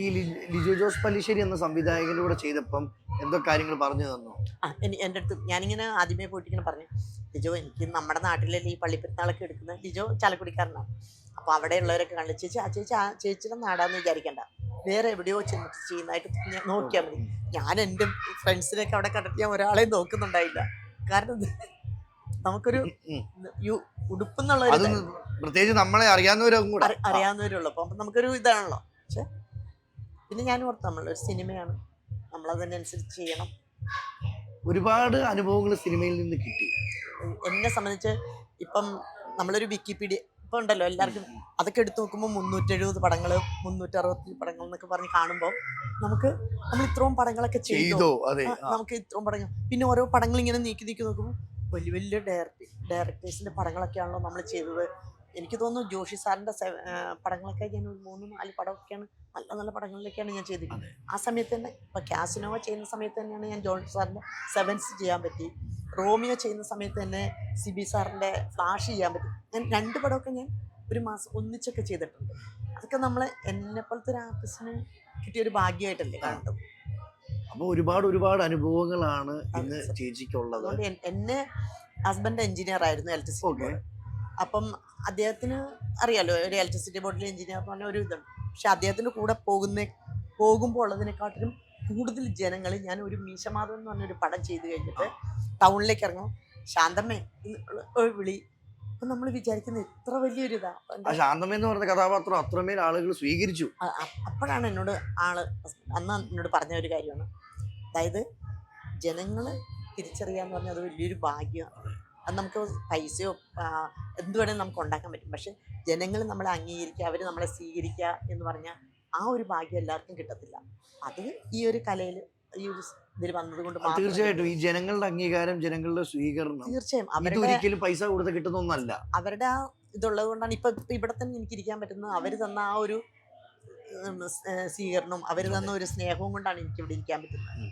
ഈ ലിജോ ജോസ് പല്ലിശ്ശേരി എന്ന സംവിധായകന്റെ കൂടെ ചെയ്തപ്പം എന്തോ കാര്യങ്ങൾ പറഞ്ഞു തന്നു. എൻ്റെ അടുത്ത് ഞാനിങ്ങനെ ആദ്യമേ പോയിട്ട് ഇങ്ങനെ പറഞ്ഞു, ലിജോ എനിക്ക് നമ്മുടെ നാട്ടിലല്ലേ ഈ പള്ളിപ്പെരുന്നാളൊക്കെ എടുക്കുന്നത്. ലിജോ ചാലക്കുടിക്കാരനാണ്. അപ്പോൾ അവിടെയുള്ളവരൊക്കെ കണ്ടു, ചേച്ചി ചേച്ചിയുടെ നാടാന്ന് വിചാരിക്കണ്ട, വേറെ എവിടെയോ ചെന്നിട്ട് ചെയ്യുന്നതായിട്ട് നോക്കിയാൽ മതി. ഞാൻ എൻ്റെ ഫ്രണ്ട്സിനെയൊക്കെ അവിടെ കണ്ടിട്ട് ഞാൻ ഒരാളെയും നോക്കുന്നുണ്ടായില്ല. കാരണം നമുക്കൊരു ഉടുപ്പ് എന്നുള്ള പ്രത്യേകിച്ച് നമ്മളെ അറിയാവുന്നവരും കൂടെ അറിയാവുന്നവരുള്ളൂ. അപ്പം നമുക്കൊരു ഇതാണല്ലോ. പക്ഷെ പിന്നെ ഞാൻ ഓർത്തു, നമ്മളൊരു സിനിമയാണ്, നമ്മളതിനനുസരിച്ച് ചെയ്യണം. ഒരുപാട് അനുഭവങ്ങൾ സിനിമയിൽ നിന്ന് കിട്ടി. എന്നെ സംബന്ധിച്ച് ഇപ്പം നമ്മളൊരു വിക്കിപീഡിയ ഇപ്പം ഉണ്ടല്ലോ, എല്ലാവർക്കും അതൊക്കെ എടുത്തു നോക്കുമ്പോൾ 370 പടങ്ങൾ 360 പടങ്ങൾ എന്നൊക്കെ പറഞ്ഞ് കാണുമ്പോൾ നമ്മൾ ഇത്രയും പടങ്ങളൊക്കെ ചെയ്തോ, നമുക്ക് ഇത്രയും പടങ്ങൾ. പിന്നെ ഓരോ പടങ്ങൾ ഇങ്ങനെ നീക്കി നോക്കുമ്പോൾ വലിയ വലിയ ഡയറക്ടേഴ്സിൻ്റെ പടങ്ങളൊക്കെയാണല്ലോ നമ്മൾ ചെയ്തത്. എനിക്ക് തോന്നുന്നു ജോഷി സാറിൻ്റെ പടങ്ങളൊക്കെ ഞാൻ ഒരു 3-4 പടമൊക്കെയാണ്, നല്ല നല്ല പടങ്ങളിലൊക്കെയാണ് ഞാൻ ചെയ്തിരിക്കുന്നത്. ആ സമയത്ത് തന്നെ ഇപ്പോൾ കാസിനോവ ചെയ്യുന്ന സമയത്ത് തന്നെയാണ് ഞാൻ ജോഷി സാറിൻ്റെ സെവൻസ് ചെയ്യാൻ പറ്റി. റോമിയോ ചെയ്യുന്ന സമയത്ത് തന്നെ സിബി സാറിൻ്റെ ഫ്ലാഷ് ചെയ്യാൻ പറ്റി. ഞാൻ 2 പടമൊക്കെ ഞാൻ ഒരു മാസം ഒന്നിച്ചൊക്കെ ചെയ്തിട്ടുണ്ട്. അതൊക്കെ എന്നെപ്പോലത്തെ ഒരു ആർട്ടിസ്റ്റിന് കിട്ടിയൊരു ഭാഗ്യമായിട്ടല്ലേ കാണുന്നത്. അപ്പോൾ ഒരുപാട് അനുഭവങ്ങളാണ് ഇന്ന് ചേച്ചിക്കുള്ളത്. അതുകൊണ്ട് എന്നെ ഹസ്ബൻഡ് എഞ്ചിനീയർ ആയിരുന്നു, ഇലക്ട്രിസിറ്റി ബോർഡ്. അപ്പം അദ്ദേഹത്തിന് അറിയാലോ, ഒരു ഇലക്ട്രിസിറ്റി ബോർഡിലെ എഞ്ചിനീയർ എന്ന് പറഞ്ഞാൽ ഒരു ഇതുണ്ട്. പക്ഷെ അദ്ദേഹത്തിൻ്റെ കൂടെ പോകുമ്പോൾ ഉള്ളതിനെക്കാട്ടിലും കൂടുതൽ ജനങ്ങൾ, ഞാൻ ഒരു മീശമാധവൻ എന്ന് പറഞ്ഞൊരു പടം ചെയ്ത് കഴിഞ്ഞിട്ട് ടൗണിലേക്ക് ഇറങ്ങും, ശാന്തമ്മേ ഒരു വിളി. അപ്പം നമ്മൾ വിചാരിക്കുന്നത് എത്ര വലിയൊരു ഇതാണ്. ശാന്തമ്മ എന്ന് പറഞ്ഞ കഥാപാത്രം അത്രമേൽ ആളുകൾ സ്വീകരിച്ചു. അപ്പോഴാണ് എന്നോട് അന്ന് എന്നോട് പറഞ്ഞ ഒരു കാര്യമാണ്, അതായത് ജനങ്ങൾ തിരിച്ചറിയാന്ന് പറഞ്ഞാൽ അത് വലിയൊരു ഭാഗ്യമാണ്. അത് നമുക്ക് പൈസയോ എന്ത് വേണമെങ്കിലും നമുക്ക് ഉണ്ടാക്കാൻ പറ്റും. പക്ഷെ ജനങ്ങൾ നമ്മളെ അംഗീകരിക്കുക, അവർ നമ്മളെ സ്വീകരിക്കുക എന്ന് പറഞ്ഞാൽ ആ ഒരു ഭാഗ്യം എല്ലാവർക്കും കിട്ടത്തില്ല. അത് ഈ ഒരു കലയിൽ, ഈ ഒരു ഇതിൽ വന്നത് കൊണ്ട് തീർച്ചയായിട്ടും ഈ ജനങ്ങളുടെ അംഗീകാരം, ജനങ്ങളുടെ സ്വീകരണം തീർച്ചയായും ഒരിക്കലും പൈസ കൊടുത്ത് കിട്ടുന്നൊന്നല്ല. അവരുടെ ആ ഇതുള്ളത് കൊണ്ടാണ് ഇപ്പൊ ഇവിടെ തന്നെ എനിക്ക് ഇരിക്കാൻ പറ്റുന്നത്. അവർ തന്ന ആ ഒരു സ്വീകരണവും അവർ തന്ന ഒരു സ്നേഹവും കൊണ്ടാണ് എനിക്ക് ഇവിടെ ഇരിക്കാൻ പറ്റുന്നത്.